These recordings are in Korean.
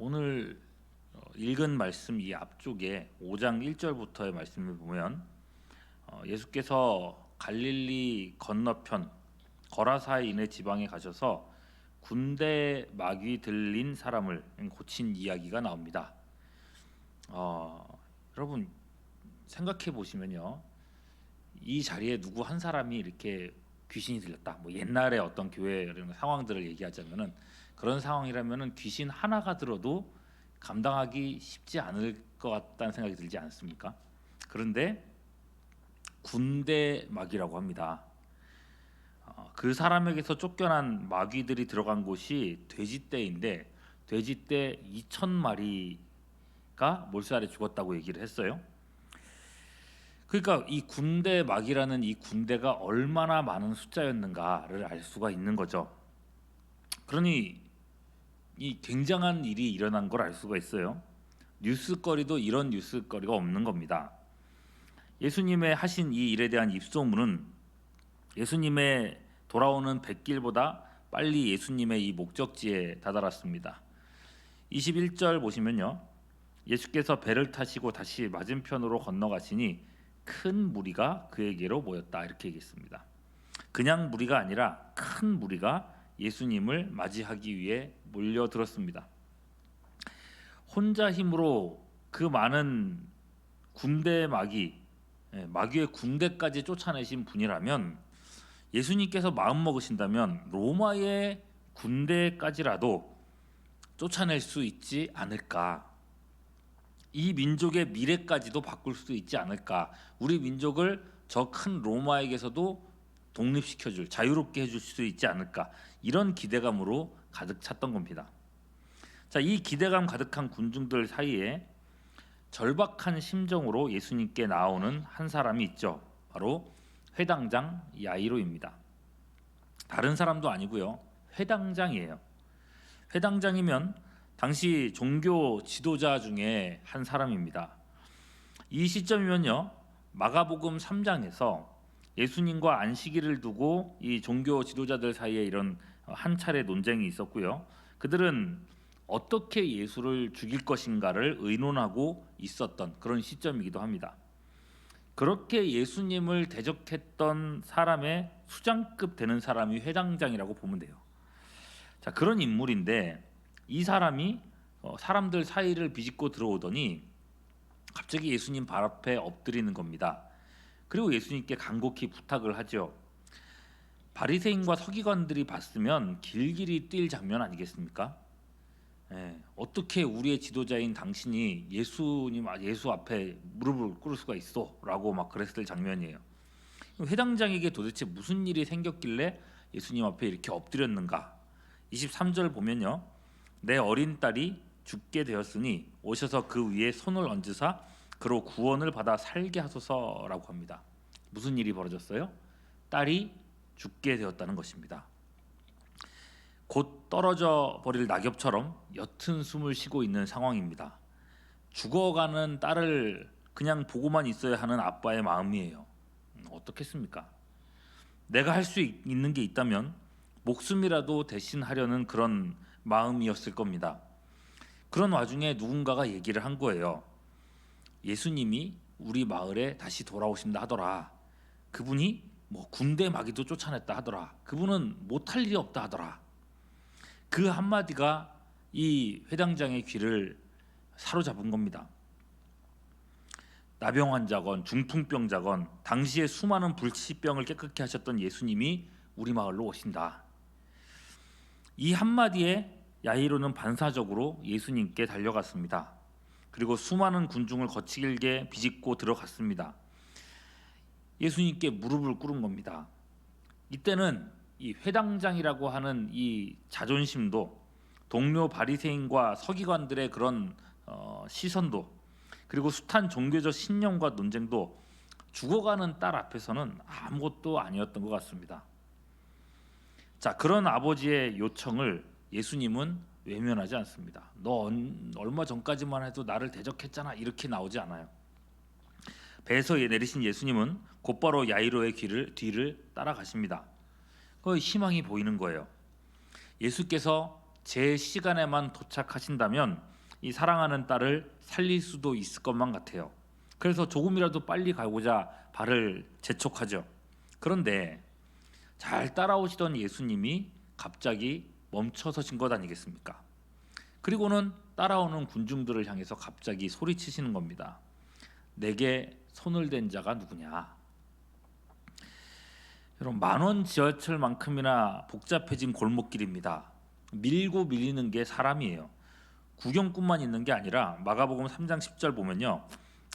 오늘 읽은 말씀 이 앞쪽에 5장 1절부터의 말씀을 보면 예수께서 갈릴리 건너편 거라사인의 지방에 가셔서 군대 마귀 들린 사람을 고친 이야기가 나옵니다. 여러분 생각해 보시면요, 이 자리에 누구 한 사람이 이렇게 귀신이 들렸다, 뭐 옛날에 어떤 교회 이런 상황들을 얘기하자면은 그런 상황이라면은 귀신 하나가 들어도 감당하기 쉽지 않을 것 같다는 생각이 들지 않습니까? 그런데 군대 마귀라고 합니다. 그 사람에게서 쫓겨난 마귀들이 들어간 곳이 돼지떼인데 돼지떼 2,000마리가 몰살에 죽었다고 얘기를 했어요. 그러니까 이 군대 마귀라는 이 군대가 얼마나 많은 숫자였는가를 알 수가 있는 거죠. 그러니 이 굉장한 일이 일어난 걸 알 수가 있어요. 뉴스거리도 이런 뉴스거리가 없는 겁니다. 예수님의 하신 이 일에 대한 입소문은 예수님의 돌아오는 백길보다 빨리 예수님의 이 목적지에 다다랐습니다. 21절 보시면요, 예수께서 배를 타시고 다시 맞은편으로 건너가시니 큰 무리가 그에게로 모였다, 이렇게 얘기했습니다. 그냥 무리가 아니라 큰 무리가 예수님을 맞이하기 위해 몰려들었습니다. 혼자 힘으로 그 많은 군대 마귀의 군대까지 쫓아내신 분이라면, 예수님께서 마음 먹으신다면 로마의 군대까지라도 쫓아낼 수 있지 않을까, 이 민족의 미래까지도 바꿀 수 있지 않을까, 우리 민족을 저 큰 로마에게서도 독립시켜줄, 자유롭게 해줄 수 있지 않을까, 이런 기대감으로 가득 찼던 겁니다. 자, 이 기대감 가득한 군중들 사이에 절박한 심정으로 예수님께 나오는 한 사람이 있죠. 바로 회당장 야이로입니다. 다른 사람도 아니고요, 회당장이에요. 회당장이면 당시 종교 지도자 중에 한 사람입니다. 이 시점이면요, 마가복음 3장에서 예수님과 안식일을 두고 이 종교 지도자들 사이에 이런 한 차례 논쟁이 있었고요. 그들은 어떻게 예수를 죽일 것인가를 의논하고 있었던 그런 시점이기도 합니다. 그렇게 예수님을 대적했던 사람의 수장급 되는 사람이 회당장이라고 보면 돼요. 자, 그런 인물인데 이 사람이 사람들 사이를 비집고 들어오더니 갑자기 예수님 발 앞에 엎드리는 겁니다. 그리고 예수님께 간곡히 부탁을 하죠. 바리새인과 서기관들이 봤으면 길길이 뛸 장면 아니겠습니까? 어떻게 우리의 지도자인 당신이 예수 앞에 무릎을 꿇을 수가 있어? 라고 막 그랬을 장면이에요. 회당장에게 도대체 무슨 일이 생겼길래 예수님 앞에 이렇게 엎드렸는가? 23절 보면요, 내 어린 딸이 죽게 되었으니 오셔서 그 위에 손을 얹으사 그로 구원을 받아 살게 하소서라고 합니다. 무슨 일이 벌어졌어요? 딸이 죽게 되었다는 것입니다. 곧 떨어져 버릴 낙엽처럼 옅은 숨을 쉬고 있는 상황입니다. 죽어가는 딸을 그냥 보고만 있어야 하는 아빠의 마음이에요. 어떻겠습니까? 내가 할 수 있는 게 있다면 목숨이라도 대신하려는 그런 마음이었을 겁니다. 그런 와중에 누군가가 얘기를 한 거예요. 예수님이 우리 마을에 다시 돌아오신다 하더라. 그분이 뭐 군대 마귀도 쫓아냈다 하더라. 그분은 못할 일이 없다 하더라. 그 한마디가 이 회당장의 귀를 사로잡은 겁니다. 나병 환자건 중풍병자건 당시에 수많은 불치병을 깨끗게 하셨던 예수님이 우리 마을로 오신다. 이 한마디에 야이로는 반사적으로 예수님께 달려갔습니다. 그리고 수많은 군중을 거칠게 비집고 들어갔습니다. 예수님께 무릎을 꿇은 겁니다. 이때는 이 회당장이라고 하는 이 자존심도, 동료 바리새인과 서기관들의 그런 시선도, 그리고 숱한 종교적 신념과 논쟁도 죽어가는 딸 앞에서는 아무것도 아니었던 것 같습니다. 자, 그런 아버지의 요청을 예수님은 외면하지 않습니다. 너 얼마 전까지만 해도 나를 대적했잖아, 이렇게 나오지 않아요. 배에서 내리신 예수님은 곧바로 야이로의 뒤를 따라가십니다. 희망이 보이는 거예요. 예수께서 제 시간에만 도착하신다면 이 사랑하는 딸을 살릴 수도 있을 것만 같아요. 그래서 조금이라도 빨리 가고자 발을 재촉하죠. 그런데 잘 따라오시던 예수님이 갑자기 멈춰서신 것 아니겠습니까? 그리고는 따라오는 군중들을 향해서 갑자기 소리치시는 겁니다. 내게 손을 댄 자가 누구냐? 여러분, 만원 지하철만큼이나 복잡해진 골목길입니다. 밀고 밀리는 게 사람이에요. 구경꾼만 있는 게 아니라 마가복음 3장 10절 보면요,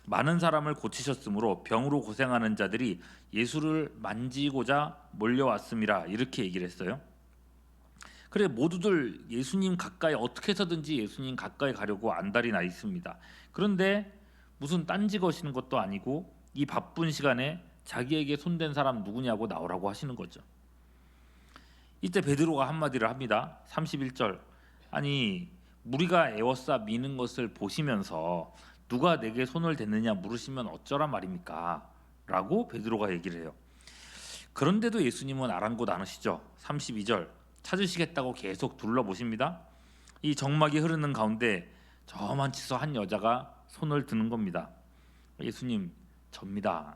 많은 사람을 고치셨으므로 병으로 고생하는 자들이 예수를 만지고자 몰려왔음이라, 이렇게 얘기를 했어요. 그래, 모두들 예수님 가까이 어떻게 해서든지 예수님 가까이 가려고 안달이 나 있습니다. 그런데 무슨 딴지 거시는 것도 아니고 이 바쁜 시간에 자기에게 손댄 사람 누구냐고 나오라고 하시는 거죠. 이때 베드로가 한마디를 합니다. 31절, 아니 무리가 에워싸 미는 것을 보시면서 누가 내게 손을 댔느냐 물으시면 어쩌란 말입니까? 라고 베드로가 얘기를 해요. 그런데도 예수님은 아랑곳 않으시죠. 32절, 찾으시겠다고 계속 둘러보십니다. 이 정막이 흐르는 가운데 저만치서 한 여자가 손을 드는 겁니다. 예수님, 접니다.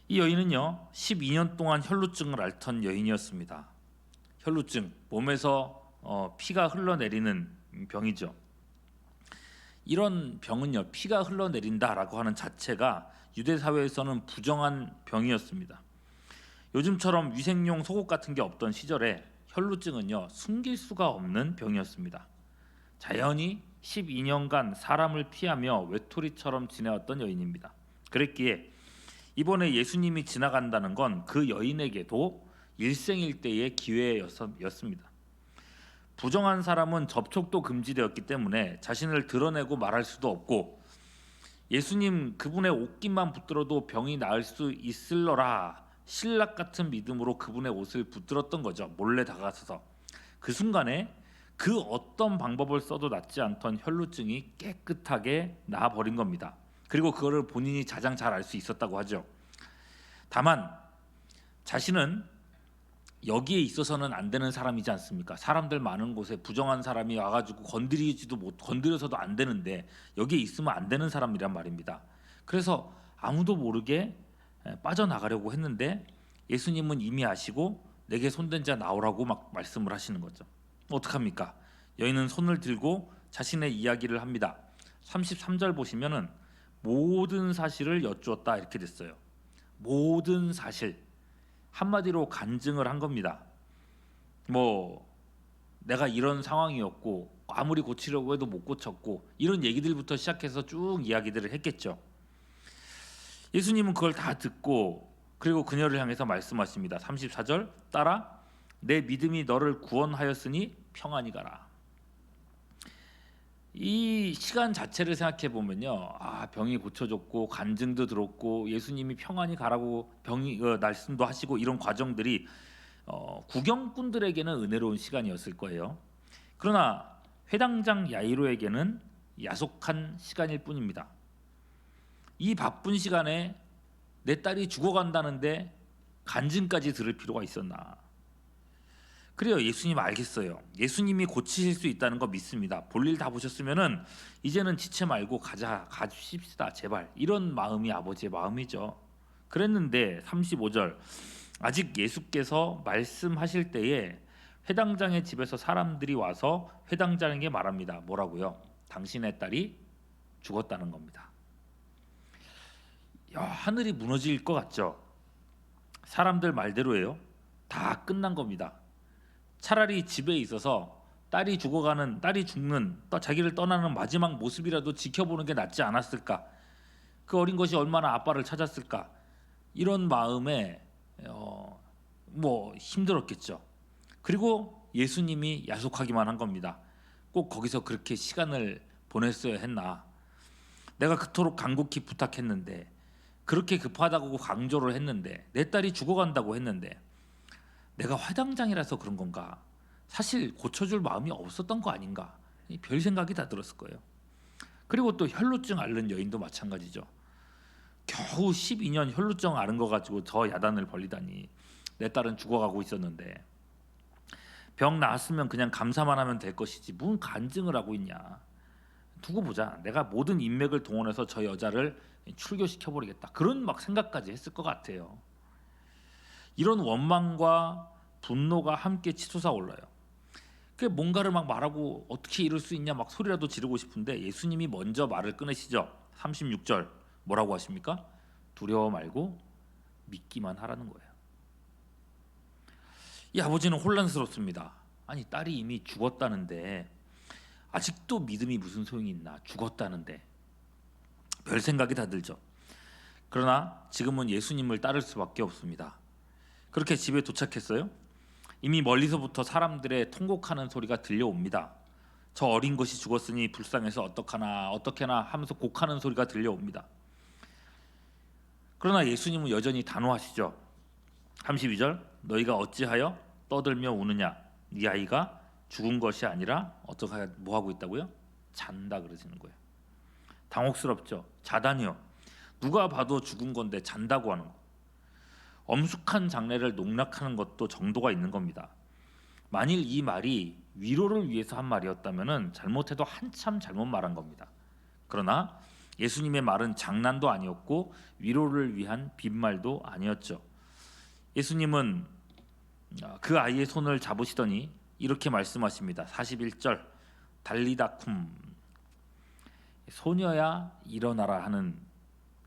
이 여인은요, 12년 동안 혈루증을 앓던 여인이었습니다. 혈루증, 몸에서 피가 흘러내리는 병이죠. 이런 병은요, 피가 흘러내린다라고 하는 자체가 유대 사회에서는 부정한 병이었습니다. 요즘처럼 위생용 속옷 같은 게 없던 시절에 혈루증은요, 숨길 수가 없는 병이었습니다. 자연히 12년간 사람을 피하며 외톨이처럼 지내왔던 여인입니다. 그랬기에 이번에 예수님이 지나간다는 건 그 여인에게도 일생일대의 기회였습니다. 부정한 사람은 접촉도 금지되었기 때문에 자신을 드러내고 말할 수도 없고, 예수님 그분의 옷깃만 붙들어도 병이 나을 수 있을러라, 신락 같은 믿음으로 그분의 옷을 붙들었던 거죠. 몰래 다가서서. 그 순간에 그 어떤 방법을 써도 낫지 않던 혈루증이 깨끗하게 나아버린 겁니다. 그리고 그거를 본인이 가장 잘 알 수 있었다고 하죠. 다만 자신은 여기에 있어서는 안 되는 사람이지 않습니까? 사람들 많은 곳에 부정한 사람이 와가지고 건드려서도 안 되는데 여기에 있으면 안 되는 사람이란 말입니다. 그래서 아무도 모르게 빠져나가려고 했는데 예수님은 이미 아시고 내게 손댄 자 나오라고 막 말씀을 하시는 거죠. 어떡합니까? 여인은 손을 들고 자신의 이야기를 합니다. 33절 보시면은 모든 사실을 여쭈었다, 이렇게 됐어요. 모든 사실, 한마디로 간증을 한 겁니다. 내가 이런 상황이었고 아무리 고치려고 해도 못 고쳤고, 이런 얘기들부터 시작해서 쭉 이야기들을 했겠죠. 예수님은 그걸 다 듣고 그리고 그녀를 향해서 말씀하십니다. 34절, 따라 내 믿음이 너를 구원하였으니 평안히 가라. 이 시간 자체를 생각해 보면요, 병이 고쳐졌고 간증도 들었고 예수님이 평안히 가라고 병이 말씀도 하시고, 이런 과정들이 구경꾼들에게는 은혜로운 시간이었을 거예요. 그러나 회당장 야이로에게는 야속한 시간일 뿐입니다. 이 바쁜 시간에 내 딸이 죽어간다는데 간증까지 들을 필요가 있었나? 그래요, 예수님 알겠어요. 예수님이 고치실 수 있다는 거 믿습니다. 볼일 다 보셨으면은 이제는 지체 말고 가십시다 제발, 이런 마음이 아버지의 마음이죠. 그랬는데 35절, 아직 예수께서 말씀하실 때에 회당장의 집에서 사람들이 와서 회당장에게 말합니다. 뭐라고요? 당신의 딸이 죽었다는 겁니다. 하늘이 무너질 것 같죠? 사람들 말대로예요. 다 끝난 겁니다. 차라리 집에 있어서 딸이 죽는 자기를 떠나는 마지막 모습이라도 지켜보는 게 낫지 않았을까? 그 어린 것이 얼마나 아빠를 찾았을까? 이런 마음에 힘들었겠죠. 그리고 예수님이 야속하기만 한 겁니다. 꼭 거기서 그렇게 시간을 보냈어야 했나? 내가 그토록 간곡히 부탁했는데, 그렇게 급하다고 강조를 했는데, 내 딸이 죽어간다고 했는데 내가 화당장이라서 그런 건가? 사실 고쳐줄 마음이 없었던 거 아닌가? 별 생각이 다 들었을 거예요. 그리고 또 혈루증 앓는 여인도 마찬가지죠. 겨우 12년 혈루증 앓은 거 가지고 저 야단을 벌리다니. 내 딸은 죽어가고 있었는데. 병 나았으면 그냥 감사만 하면 될 것이지 무슨 간증을 하고 있냐. 두고 보자. 내가 모든 인맥을 동원해서 저 여자를 출교시켜 버리겠다. 그런 막 생각까지 했을 것 같아요. 이런 원망과 분노가 함께 치솟아 올라요. 그 뭔가를 막 말하고 어떻게 이럴 수 있냐 막 소리라도 지르고 싶은데 예수님이 먼저 말을 끊으시죠. 36절 뭐라고 하십니까? 두려워 말고 믿기만 하라는 거예요. 이 아버지는 혼란스럽습니다. 아니 딸이 이미 죽었다는데 아직도 믿음이 무슨 소용이 있나. 죽었다는데 별 생각이 다 들죠. 그러나 지금은 예수님을 따를 수밖에 없습니다. 그렇게 집에 도착했어요. 이미 멀리서부터 사람들의 통곡하는 소리가 들려옵니다. 저 어린 것이 죽었으니 불쌍해서 어떡하나 하면서 곡하는 소리가 들려옵니다. 그러나 예수님은 여전히 단호하시죠. 32절 너희가 어찌하여 떠들며 우느냐. 네 아이가 죽은 것이 아니라 어떻게 뭐 하고 있다고요? 잔다 그러시는 거예요. 당혹스럽죠. 자다니요. 누가 봐도 죽은 건데 잔다고 하는 거. 엄숙한 장례를 농락하는 것도 정도가 있는 겁니다. 만일 이 말이 위로를 위해서 한 말이었다면 잘못해도 한참 잘못 말한 겁니다. 그러나 예수님의 말은 장난도 아니었고 위로를 위한 빈말도 아니었죠. 예수님은 그 아이의 손을 잡으시더니 이렇게 말씀하십니다. 41절 달리다쿰 소녀야 일어나라 하는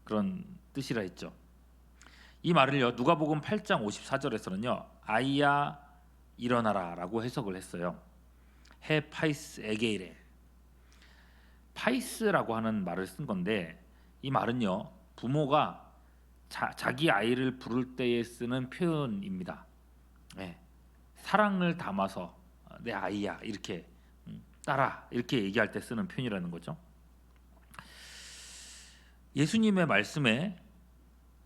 그런 뜻이라 했죠. 이 말을요 누가복음 8장 54절에서는요 아이야 일어나라라고 해석을 했어요. 해 파이스 에게이레 파이스라고 하는 말을 쓴 건데 이 말은요 부모가 자기 아이를 부를 때에 쓰는 표현입니다. 네, 사랑을 담아서 내 아이야 이렇게 딸아 이렇게 얘기할 때 쓰는 표현이라는 거죠. 예수님의 말씀에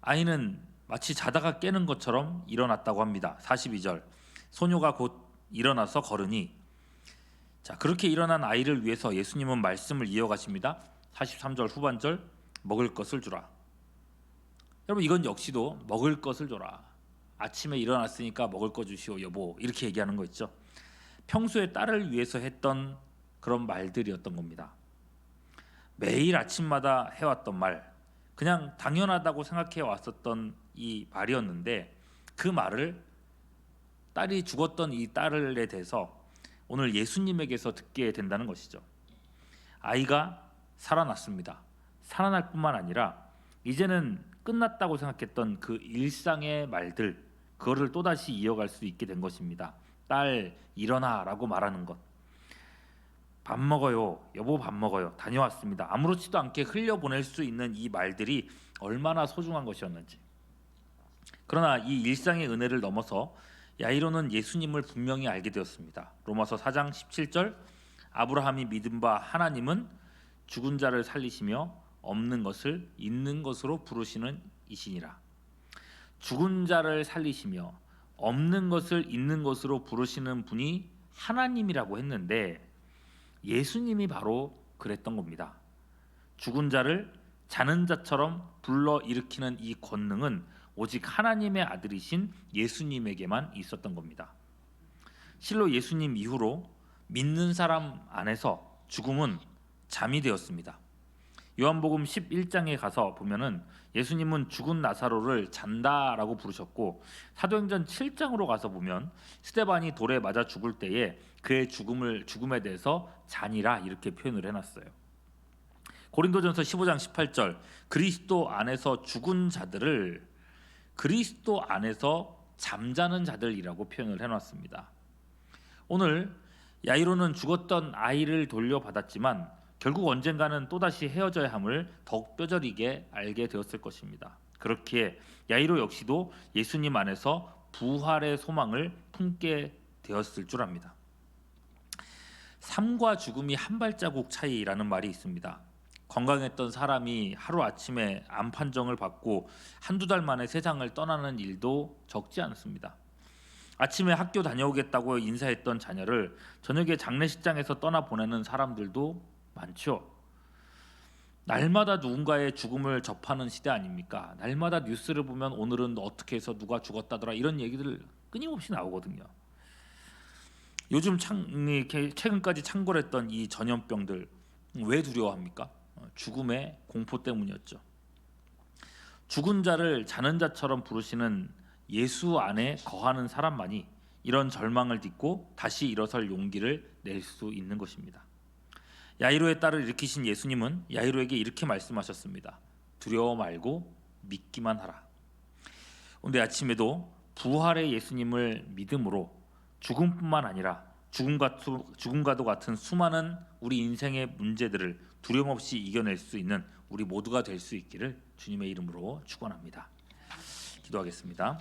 아이는 마치 자다가 깨는 것처럼 일어났다고 합니다. 42절 소녀가 곧 일어나서 걸으니 자 그렇게 일어난 아이를 위해서 예수님은 말씀을 이어가십니다. 43절 후반절 먹을 것을 주라. 여러분 이건 역시도 먹을 것을 줘라. 아침에 일어났으니까 먹을 거 주시오 여보 이렇게 얘기하는 거 있죠. 평소에 딸을 위해서 했던 그런 말들이었던 겁니다. 매일 아침마다 해왔던 말 그냥 당연하다고 생각해 왔었던 이 말이었는데 그 말을 딸이 죽었던 이 딸에 대해서 오늘 예수님에게서 듣게 된다는 것이죠. 아이가 살아났습니다. 살아날 뿐만 아니라 이제는 끝났다고 생각했던 그 일상의 말들 그거를 또다시 이어갈 수 있게 된 것입니다. 딸 일어나라고 말하는 것. 밥 먹어요. 여보 밥 먹어요. 다녀왔습니다. 아무렇지도 않게 흘려보낼 수 있는 이 말들이 얼마나 소중한 것이었는지. 그러나 이 일상의 은혜를 넘어서 야이로는 예수님을 분명히 알게 되었습니다. 로마서 4장 17절 아브라함이 믿은 바 하나님은 죽은 자를 살리시며 없는 것을 있는 것으로 부르시는 이시니라. 죽은 자를 살리시며 없는 것을 있는 것으로 부르시는 분이 하나님이라고 했는데 예수님이 바로 그랬던 겁니다. 죽은 자를 자는 자처럼 불러 일으키는 이 권능은 오직 하나님의 아들이신 예수님에게만 있었던 겁니다. 실로 예수님 이후로 믿는 사람 안에서 죽음은 잠이 되었습니다. 요한복음 11장에 가서 보면은 예수님은 죽은 나사로를 잔다라고 부르셨고 사도행전 7장으로 가서 보면 스데반이 돌에 맞아 죽을 때에 그의 죽음에 대해서 잔이라 이렇게 표현을 해놨어요. 고린도전서 15장 18절 그리스도 안에서 죽은 자들을 그리스도 안에서 잠자는 자들이라고 표현을 해놨습니다. 오늘 야이로는 죽었던 아이를 돌려받았지만 결국 언젠가는 또다시 헤어져야 함을 더욱 뼈저리게 알게 되었을 것입니다. 그렇기에 야이로 역시도 예수님 안에서 부활의 소망을 품게 되었을 줄 압니다. 삶과 죽음이 한 발자국 차이라는 말이 있습니다. 건강했던 사람이 하루아침에 암 판정을 받고 한두 달 만에 세상을 떠나는 일도 적지 않습니다. 아침에 학교 다녀오겠다고 인사했던 자녀를 저녁에 장례식장에서 떠나보내는 사람들도 많죠. 날마다 누군가의 죽음을 접하는 시대 아닙니까? 날마다 뉴스를 보면 오늘은 어떻게 해서 누가 죽었다더라 이런 얘기들 끊임없이 나오거든요. 요즘 이렇게 최근까지 창궐했던 이 전염병들 왜 두려워합니까? 죽음의 공포 때문이었죠. 죽은 자를 자는 자처럼 부르시는 예수 안에 거하는 사람만이 이런 절망을 딛고 다시 일어설 용기를 낼 수 있는 것입니다. 야이로의 딸을 일으키신 예수님은 야이로에게 이렇게 말씀하셨습니다. 두려워 말고 믿기만 하라. 오늘 아침에도 부활의 예수님을 믿음으로 죽음뿐만 아니라 죽음과도 같은 수많은 우리 인생의 문제들을 두려움 없이 이겨낼 수 있는 우리 모두가 될 수 있기를 주님의 이름으로 축원합니다. 기도하겠습니다.